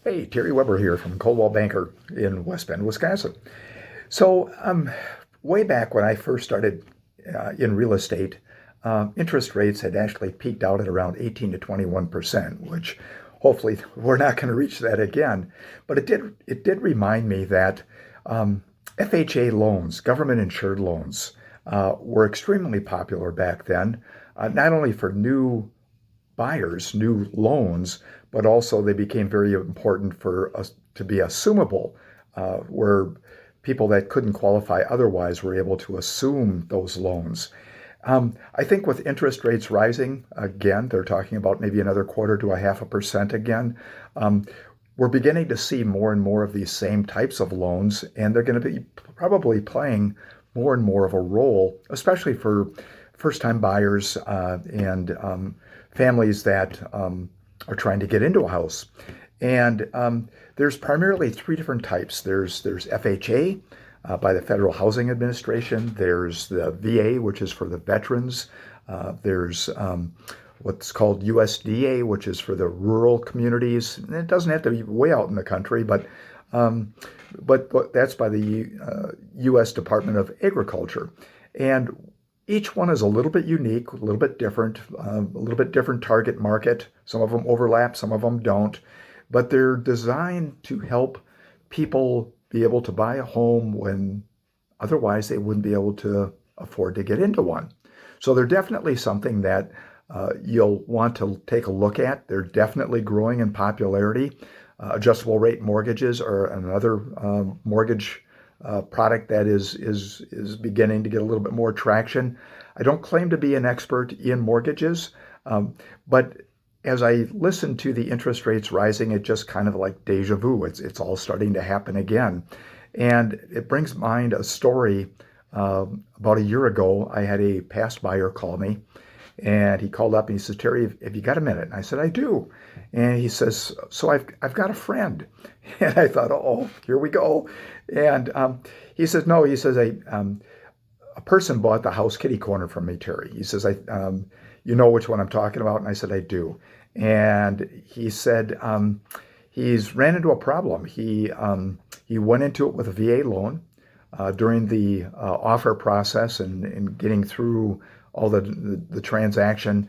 Hey, Terry Weber here from Coldwell Banker in West Bend, Wisconsin. So, way back when I first started in real estate, interest rates had actually peaked out at around 18 to 21%, which hopefully we're not going to reach that again. But it did remind me that FHA loans, government insured loans, were extremely popular back then, not only for new buyers new loans, but also they became very important for us to be assumable, where people that couldn't qualify otherwise were able to assume those loans. I think with interest rates rising again, they're talking about maybe another quarter to a half a percent again. Um, we're beginning to see more and more of these same types of loans, and they're going to be probably playing more and more of a role, especially for first-time buyers and families that are trying to get into a house. And there's primarily three different types. There's FHA by the Federal Housing Administration. There's the VA, which is for the veterans. There's what's called USDA, which is for the rural communities. And it doesn't have to be way out in the country, but that's by the U.S. Department of Agriculture. And each one is a little bit unique, a little bit different, a little bit different target market. Some of them overlap, some of them don't, but they're designed to help people be able to buy a home when otherwise they wouldn't be able to afford to get into one. So they're definitely something that you'll want to take a look at. They're definitely growing in popularity. Adjustable rate mortgages are another mortgage product that is beginning to get a little bit more traction. I don't claim to be an expert in mortgages, but as I listen to the interest rates rising, it just kind of like deja vu. It's all starting to happen again, and it brings to mind a story. About a year ago, I had a past buyer call me, and he called up and he says, "Terry, have you got a minute?" And I said, "I do." And he says, "So I've got a friend." And I thought, "Oh, here we go." And he says, "No," he says, a person bought the house kitty corner from me, Terry." He says, "You know which one I'm talking about?" And I said, "I do." And he said, he's ran into a problem. He went into it with a VA loan during the offer process and getting through all the transaction.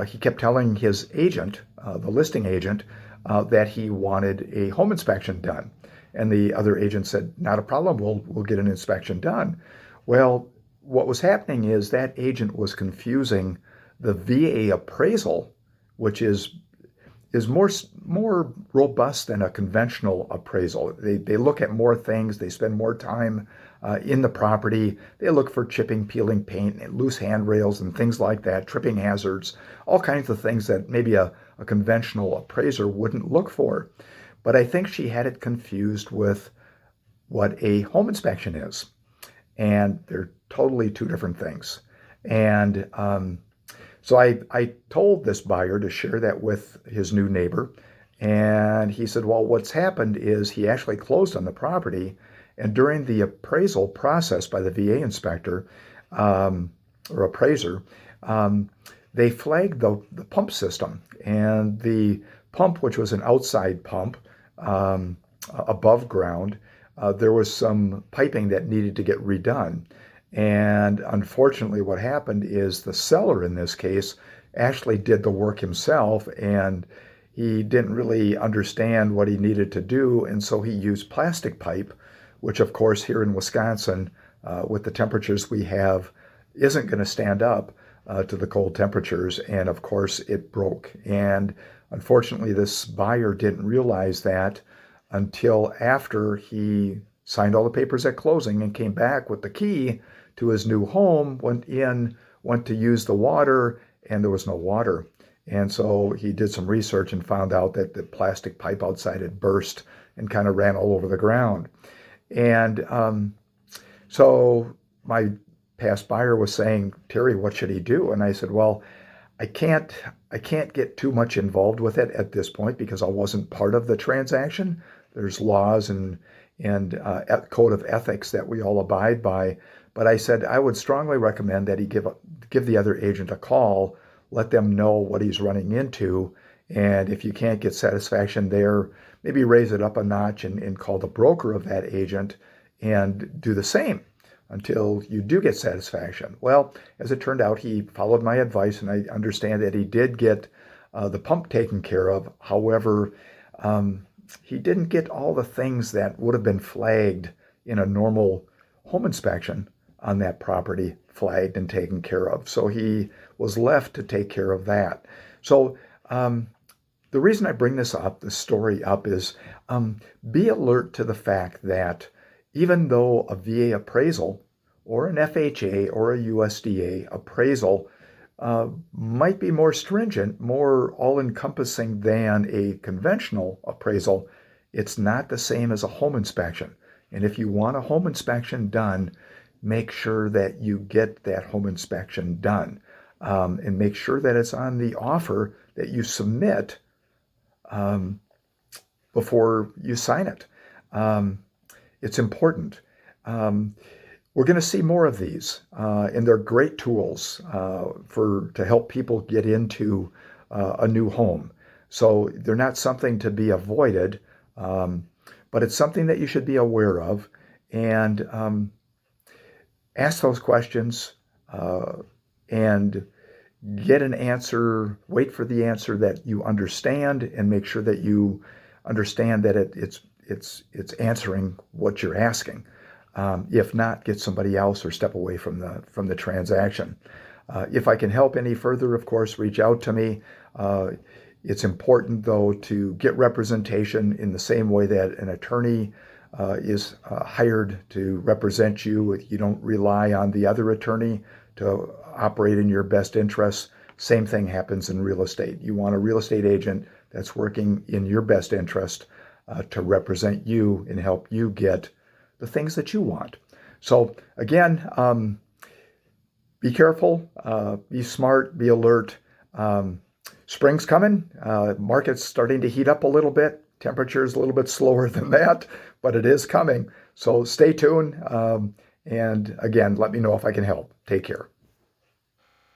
He kept telling his agent, the listing agent, that he wanted a home inspection done. And the other agent said, "Not a problem, we'll get an inspection done." Well, what was happening is that agent was confusing the VA appraisal, which is more robust than a conventional appraisal. They look at more things, they spend more time in the property. They look for chipping, peeling paint, and loose handrails and things like that, tripping hazards, all kinds of things that maybe a conventional appraiser wouldn't look for. But I think she had it confused with what a home inspection is. And they're totally two different things. And so I told this buyer to share that with his new neighbor. And he said, "Well, what's happened is he actually closed on the property. And during the appraisal process by the VA inspector or appraiser, they flagged the pump system. And the pump, which was an outside pump above ground, there was some piping that needed to get redone. And unfortunately, what happened is the seller in this case actually did the work himself, and he didn't really understand what he needed to do. And so he used plastic pipe, which, of course, here in Wisconsin, with the temperatures we have, isn't going to stand up to the cold temperatures. And of course, it broke. And unfortunately, this buyer didn't realize that until after he signed all the papers at closing and came back with the key to his new home, went to use the water, and there was no water. And so he did some research and found out that the plastic pipe outside had burst and kind of ran all over the ground. And so my past buyer was saying, "Terry, what should he do?" And I said, "Well, I can't get too much involved with it at this point because I wasn't part of the transaction. There's laws and code of ethics that we all abide by." But I said I would strongly recommend that he give the other agent a call, let them know what he's running into, And if you can't get satisfaction there, maybe raise it up a notch and call the broker of that agent and do the same until you do get satisfaction. Well, as it turned out, he followed my advice, and I understand that he did get the pump taken care of. However, he didn't get all the things that would have been flagged in a normal home inspection on that property flagged and taken care of. So he was left to take care of that. So the reason I bring this story up, is be alert to the fact that even though a VA appraisal or an FHA or a USDA appraisal might be more stringent, more all-encompassing than a conventional appraisal, it's not the same as a home inspection. And if you want a home inspection done, make sure that you get that home inspection done, and make sure that it's on the offer that you submit before you sign it. It's important. We're going to see more of these, and they're great tools to help people get into a new home. So they're not something to be avoided, but it's something that you should be aware of, and ask those questions and get an answer. Wait for the answer that you understand, and make sure that you understand that it's answering what you're asking. If not, get somebody else or step away from the transaction. If I can help any further, of course, reach out to me. It's important, though, to get representation in the same way that an attorney is hired to represent you. You don't rely on the other attorney to operate in your best interests. Same thing happens in real estate. You want a real estate agent that's working in your best interest to represent you and help you get the things that you want. So again, be careful, be smart, be alert. Spring's coming. Market's starting to heat up a little bit. Temperature's a little bit slower than that, but it is coming. So stay tuned. And again, let me know if I can help. Take care.